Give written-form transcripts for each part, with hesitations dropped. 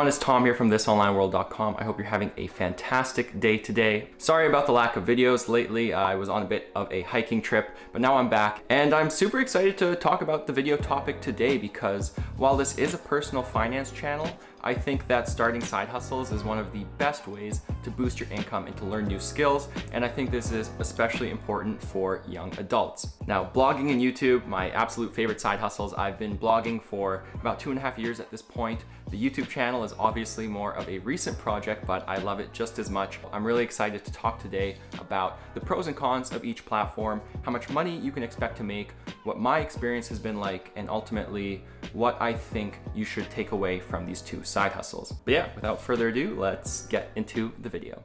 everyone, it's Tom here from thisonlineworld.com. I hope you're having a fantastic day today. Sorry about the lack of videos lately. I was on a bit of a hiking trip, but now I'm back and I'm super excited to talk about the video topic today because while this is a personal finance channel, I think that starting side hustles is one of the best ways to boost your income and to learn new skills, and I think this is especially important for young adults. Now, blogging and YouTube, my absolute favorite side hustles. I've been blogging for about 2.5 years at this point. The YouTube channel is obviously more of a recent project, but I love it just as much. I'm really excited to talk today about the pros and cons of each platform, how much money you can expect to make, what my experience has been like, and ultimately what I think you should take away from these two side hustles. But yeah, without further ado, let's get into the video.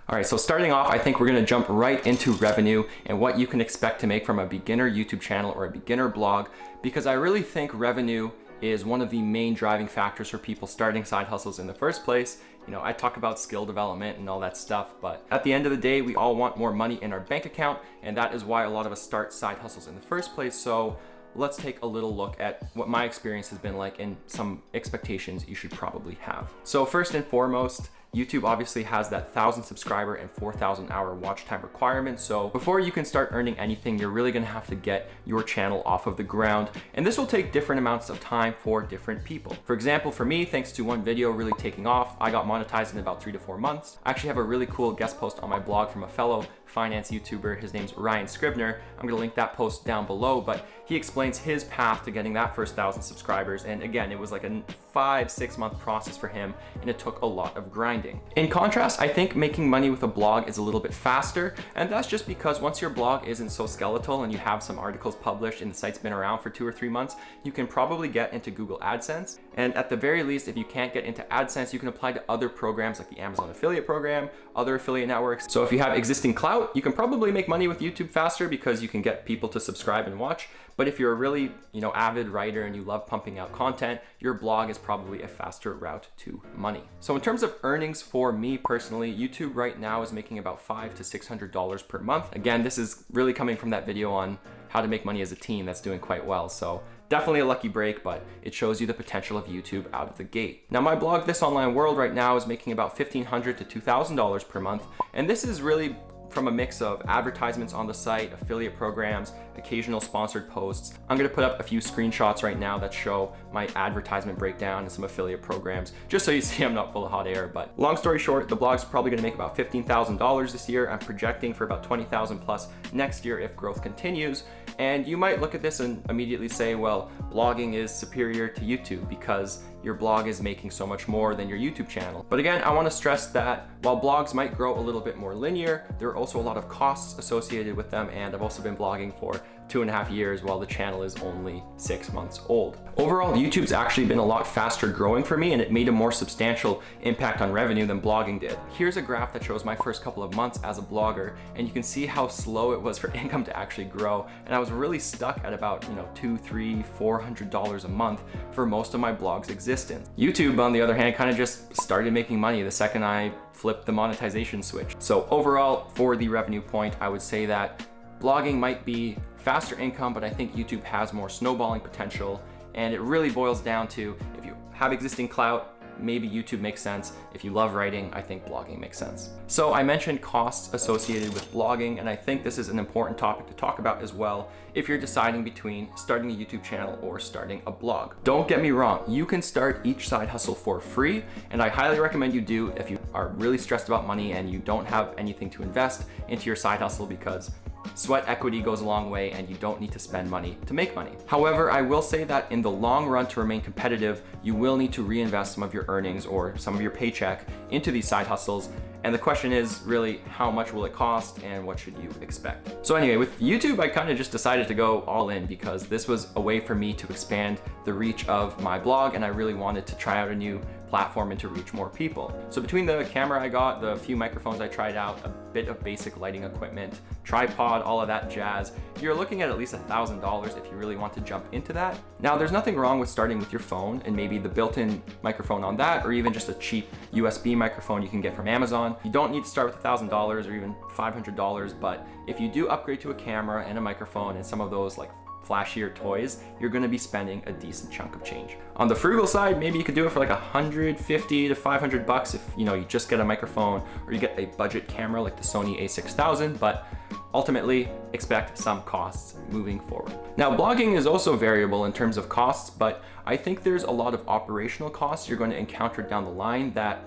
All right, so starting off, I think we're gonna jump right into revenue and what you can expect to make from a beginner YouTube channel or a beginner blog, because I really think revenue is one of the main driving factors for people starting side hustles in the first place. You know, I talk about skill development and all that stuff, but at the end of the day, we all want more money in our bank account, and that is why a lot of us start side hustles in the first place. So let's take a little look at what my experience has been like and some expectations you should probably have. So first and foremost, YouTube obviously has that 1,000 subscriber and 4,000 hour watch time requirement. So before you can start earning anything, you're really gonna have to get your channel off of the ground. And this will take different amounts of time for different people. For example, for me, thanks to one video really taking off, I got monetized in about 3 to 4 months. I actually have a really cool guest post on my blog from a fellow finance YouTuber. His name's Ryan Scribner. I'm gonna link that post down below, but he explains his path to getting that first 1,000 subscribers. And again, it was like a 5-6 month process for him, and it took a lot of grinding. In contrast, I think making money with a blog is a little bit faster, and that's just because once your blog isn't so skeletal and you have some articles published and the site's been around for 2 or 3 months, you can probably get into Google AdSense. And at the very least, if you can't get into AdSense, you can apply to other programs like the Amazon affiliate program, other affiliate networks. So if you have existing clout, you can probably make money with YouTube faster because you can get people to subscribe and watch. But if you're a really, avid writer and you love pumping out content, your blog is probably a faster route to money. So in terms of earnings for me personally, YouTube right now is making about $500 to $600 per month. Again, this is really coming from that video on how to make money as a teen that's doing quite well. So definitely a lucky break, but it shows you the potential of YouTube out of the gate. Now my blog, This Online World, right now is making about $1,500 to $2,000 per month. And this is really from a mix of advertisements on the site, affiliate programs, occasional sponsored posts. I'm gonna put up a few screenshots right now that show my advertisement breakdown and some affiliate programs, just so you see I'm not full of hot air. But long story short, the blog's probably gonna make about $15,000 this year. I'm projecting for about 20,000 plus next year if growth continues. And you might look at this and immediately say, well, blogging is superior to YouTube because your blog is making so much more than your YouTube channel. But again, I wanna stress that while blogs might grow a little bit more linear, there are also a lot of costs associated with them, and I've also been blogging for 2.5 years while the channel is only 6 months old. Overall, YouTube's actually been a lot faster growing for me, and it made a more substantial impact on revenue than blogging did. Here's a graph that shows my first couple of months as a blogger, and you can see how slow it was for income to actually grow. And I was really stuck at about $200, $300, $400 a month for most of my blog's existence. YouTube, on the other hand, kind of just started making money the second I flipped the monetization switch. So overall, for the revenue point, I would say that blogging might be faster income, but I think YouTube has more snowballing potential. And it really boils down to, if you have existing clout, maybe YouTube makes sense. If you love writing, I think blogging makes sense. So I mentioned costs associated with blogging, and I think this is an important topic to talk about as well if you're deciding between starting a YouTube channel or starting a blog. Don't get me wrong, you can start each side hustle for free, and I highly recommend you do if you are really stressed about money and you don't have anything to invest into your side hustle, because sweat equity goes a long way and you don't need to spend money to make money. However, I will say that in the long run, to remain competitive, you will need to reinvest some of your earnings or some of your paycheck into these side hustles. And the question is really, how much will it cost and what should you expect? So anyway, with YouTube, I kind of just decided to go all in because this was a way for me to expand the reach of my blog, and I really wanted to try out a new platform and to reach more people. So between the camera I got, the few microphones I tried out, a bit of basic lighting equipment, tripod, all of that jazz, you're looking at least $1,000 if you really want to jump into that. Now, there's nothing wrong with starting with your phone and maybe the built-in microphone on that, or even just a cheap USB microphone you can get from Amazon. You don't need to start with $1,000 or even $500, but if you do upgrade to a camera and a microphone and some of those like flashier toys, you're going to be spending a decent chunk of change. On the frugal side, maybe you could do it for like $150 to $500 if you just get a microphone or you get a budget camera like the Sony a6000, but ultimately expect some costs moving forward. Now, blogging is also variable in terms of costs, but I think there's a lot of operational costs you're going to encounter down the line that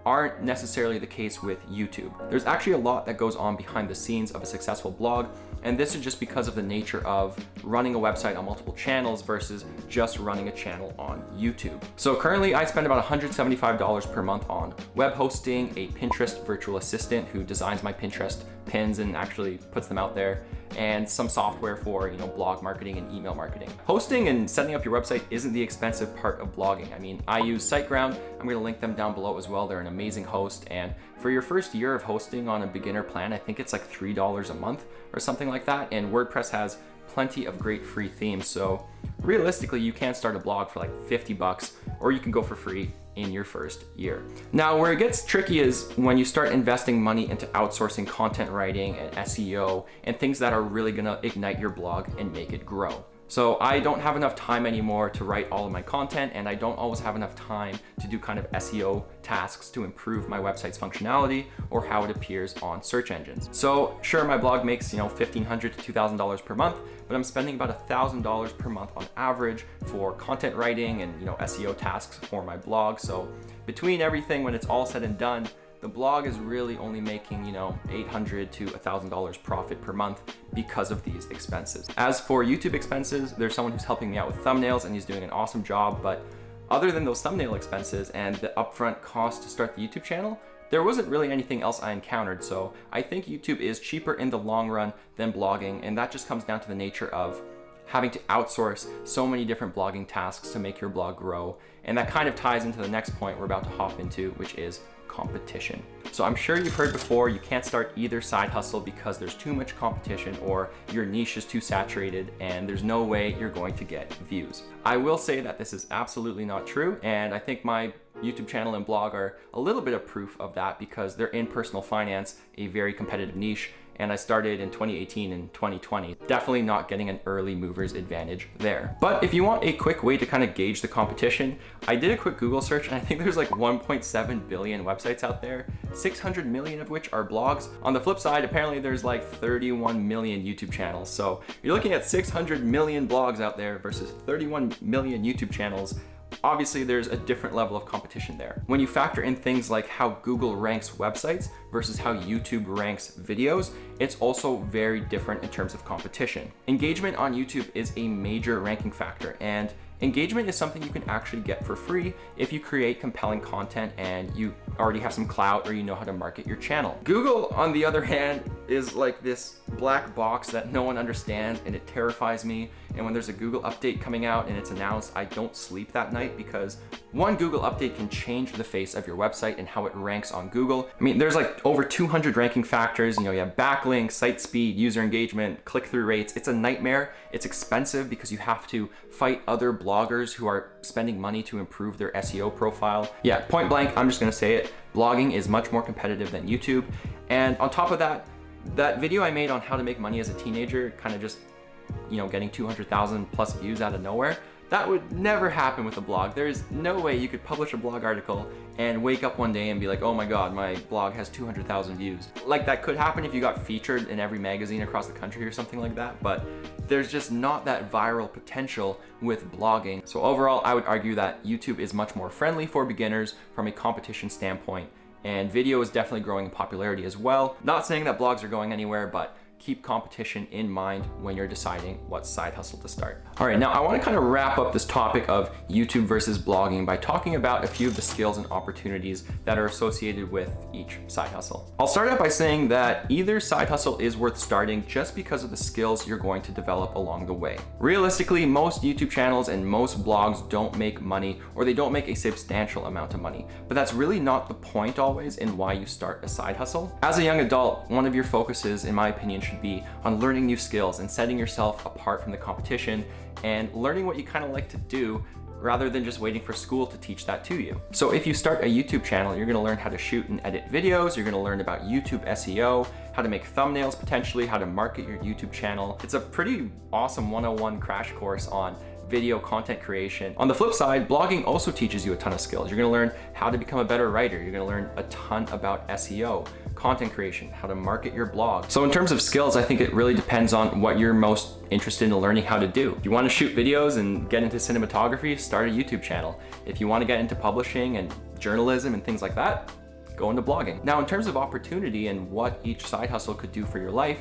aren't necessarily the case with YouTube. There's actually a lot that goes on behind the scenes of a successful blog, and this is just because of the nature of running a website on multiple channels versus just running a channel on YouTube. So currently I spend about $175 per month on web hosting, a Pinterest virtual assistant who designs my Pinterest pins and actually puts them out there, and some software for blog marketing and email marketing. Hosting and setting up your website isn't the expensive part of blogging. I mean, I use SiteGround. I'm going to link them down below as well. They're an amazing host, and for your first year of hosting on a beginner plan, I think it's like $3 a month or something like that, and WordPress has plenty of great free themes. So realistically, you can start a blog for like $50, or you can go for free in your first year. Now, where it gets tricky is when you start investing money into outsourcing content writing and SEO and things that are really gonna ignite your blog and make it grow. So I don't have enough time anymore to write all of my content, and I don't always have enough time to do kind of SEO tasks to improve my website's functionality or how it appears on search engines. So sure, my blog makes $1,500 to $2,000 per month, but I'm spending about $1,000 per month on average for content writing and SEO tasks for my blog. So between everything, when it's all said and done, the blog is really only making, $800 to $1,000 profit per month because of these expenses. As for YouTube expenses, there's someone who's helping me out with thumbnails and he's doing an awesome job, but other than those thumbnail expenses and the upfront cost to start the YouTube channel, there wasn't really anything else I encountered. So I think YouTube is cheaper in the long run than blogging, and that just comes down to the nature of having to outsource so many different blogging tasks to make your blog grow. And that kind of ties into the next point we're about to hop into, which is competition. So I'm sure you've heard before, you can't start either side hustle because there's too much competition or your niche is too saturated and there's no way you're going to get views. I will say that this is absolutely not true, and I think my YouTube channel and blog are a little bit of proof of that because they're in personal finance, a very competitive niche, and I started in 2018 and 2020. Definitely not getting an early mover's advantage there. But if you want a quick way to kind of gauge the competition, I did a quick Google search and I think there's like 1.7 billion websites out there, 600 million of which are blogs. On the flip side, apparently there's like 31 million YouTube channels. So you're looking at 600 million blogs out there versus 31 million YouTube channels. Obviously, there's a different level of competition there. When you factor in things like how Google ranks websites versus how YouTube ranks videos, it's also very different in terms of competition. Engagement on YouTube is a major ranking factor, and engagement is something you can actually get for free if you create compelling content and you already have some clout or you know how to market your channel. Google, on the other hand, is like this black box that no one understands, and it terrifies me. And when there's a Google update coming out and it's announced, I don't sleep that night because one Google update can change the face of your website and how it ranks on Google. I mean, there's like over 200 ranking factors. You have backlinks, site speed, user engagement, click-through rates. It's a nightmare. It's expensive because you have to fight other bloggers who are spending money to improve their SEO profile. Yeah, point blank, I'm just gonna say it. Blogging is much more competitive than YouTube. And on top of that, that video I made on how to make money as a teenager, kind of just getting 200,000 plus views out of nowhere, that would never happen with a blog. There's no way you could publish a blog article and wake up one day and be like, oh my God, my blog has 200,000 views. Like, that could happen if you got featured in every magazine across the country or something like that, but there's just not that viral potential with blogging. So overall, I would argue that YouTube is much more friendly for beginners from a competition standpoint, and video is definitely growing in popularity as well. Not saying that blogs are going anywhere, but keep competition in mind when you're deciding what side hustle to start. All right, now I want to kind of wrap up this topic of YouTube versus blogging by talking about a few of the skills and opportunities that are associated with each side hustle. I'll start out by saying that either side hustle is worth starting just because of the skills you're going to develop along the way. Realistically, most YouTube channels and most blogs don't make money, or they don't make a substantial amount of money, but that's really not the point always in why you start a side hustle. As a young adult, one of your focuses, in my opinion, should be on learning new skills and setting yourself apart from the competition and learning what you kind of like to do rather than just waiting for school to teach that to you. So if you start a YouTube channel, you're gonna learn how to shoot and edit videos, you're gonna learn about YouTube SEO, how to make thumbnails potentially, how to market your YouTube channel. It's a pretty awesome 101 crash course on video content creation. On the flip side, blogging also teaches you a ton of skills. You're gonna learn how to become a better writer. You're gonna learn a ton about SEO, content creation, how to market your blog. So in terms of skills, I think it really depends on what you're most interested in learning how to do. If you want to shoot videos and get into cinematography, start a YouTube channel. If you want to get into publishing and journalism and things like that, go into blogging. Now, in terms of opportunity and what each side hustle could do for your life,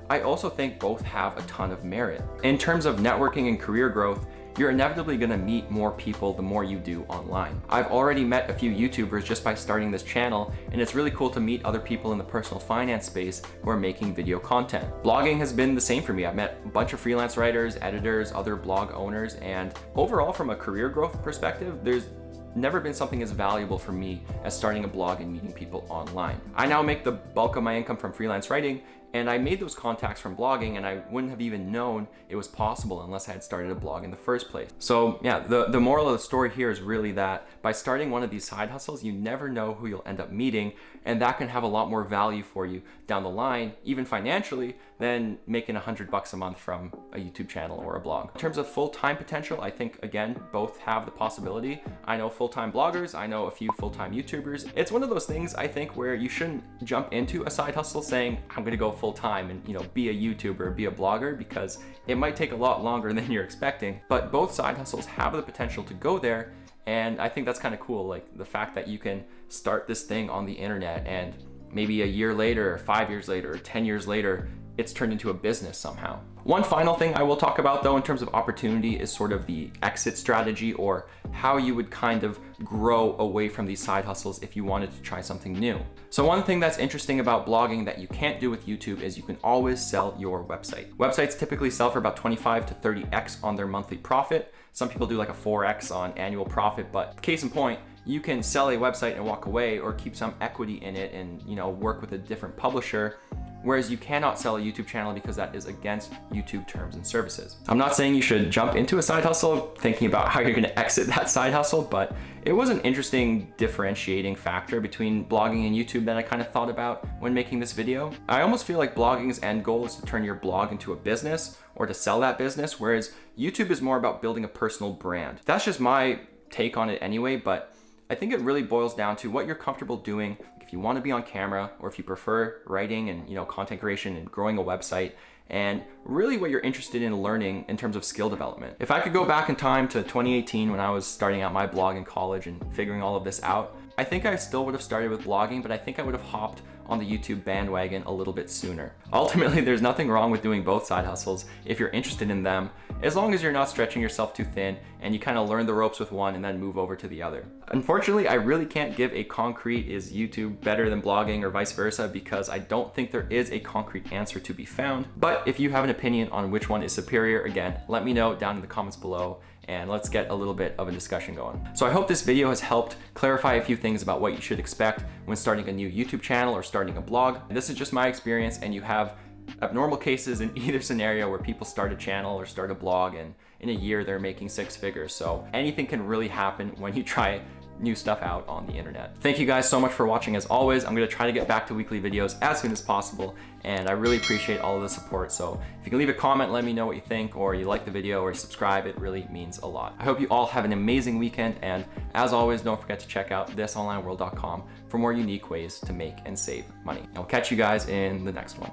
I also think both have a ton of merit. In terms of networking and career growth, you're inevitably gonna meet more people the more you do online. I've already met a few YouTubers just by starting this channel, and it's really cool to meet other people in the personal finance space who are making video content. Blogging has been the same for me. I've met a bunch of freelance writers, editors, other blog owners, and overall from a career growth perspective, there's never been something as valuable for me as starting a blog and meeting people online. I now make the bulk of my income from freelance writing, and I made those contacts from blogging, and I wouldn't have even known it was possible unless I had started a blog in the first place. So yeah, the moral of the story here is really that by starting one of these side hustles, you never know who you'll end up meeting, and that can have a lot more value for you down the line, even financially, than making $100 a month from a YouTube channel or a blog. In terms of full-time potential, I think, again, both have the possibility. I know full-time bloggers, I know a few full-time YouTubers. It's one of those things, I think, where you shouldn't jump into a side hustle saying, I'm gonna go full-time and be a YouTuber, be a blogger, because it might take a lot longer than you're expecting. But both side hustles have the potential to go there, and I think that's kind of cool, like the fact that you can start this thing on the internet and maybe a year later, or 5 years later, or 10 years later, it's turned into a business somehow. One final thing I will talk about though in terms of opportunity is sort of the exit strategy, or how you would kind of grow away from these side hustles if you wanted to try something new. So one thing that's interesting about blogging that you can't do with YouTube is you can always sell your website. Websites typically sell for about 25 to 30x on their monthly profit. Some people do like a 4x on annual profit, but case in point, you can sell a website and walk away, or keep some equity in it and work with a different publisher. Whereas you cannot sell a YouTube channel because that is against YouTube terms and services. I'm not saying you should jump into a side hustle thinking about how you're gonna exit that side hustle, but it was an interesting differentiating factor between blogging and YouTube that I kind of thought about when making this video. I almost feel like blogging's end goal is to turn your blog into a business or to sell that business, whereas YouTube is more about building a personal brand. That's just my take on it anyway, but I think it really boils down to what you're comfortable doing. If you want to be on camera, or if you prefer writing and content creation and growing a website, and really what you're interested in learning in terms of skill development. If I could go back in time to 2018 when I was starting out my blog in college and figuring all of this out, I think I still would have started with blogging, but I think I would have hopped on the YouTube bandwagon a little bit sooner. Ultimately, there's nothing wrong with doing both side hustles if you're interested in them, as long as you're not stretching yourself too thin and you kind of learn the ropes with one and then move over to the other. Unfortunately, I really can't give a concrete is YouTube better than blogging or vice versa, because I don't think there is a concrete answer to be found. But if you have an opinion on which one is superior, again, let me know down in the comments below, and let's get a little bit of a discussion going. So I hope this video has helped clarify a few things about what you should expect when starting a new YouTube channel or starting a blog. This is just my experience, and you have abnormal cases in either scenario where people start a channel or start a blog and in a year they're making 6 figures. So anything can really happen when you try new stuff out on the internet. Thank you guys so much for watching. As always, I'm gonna try to get back to weekly videos as soon as possible, and I really appreciate all of the support. So if you can leave a comment, let me know what you think, or you like the video, or subscribe, it really means a lot. I hope you all have an amazing weekend, and as always, don't forget to check out thisonlineworld.com for more unique ways to make and save money. I'll catch you guys in the next one.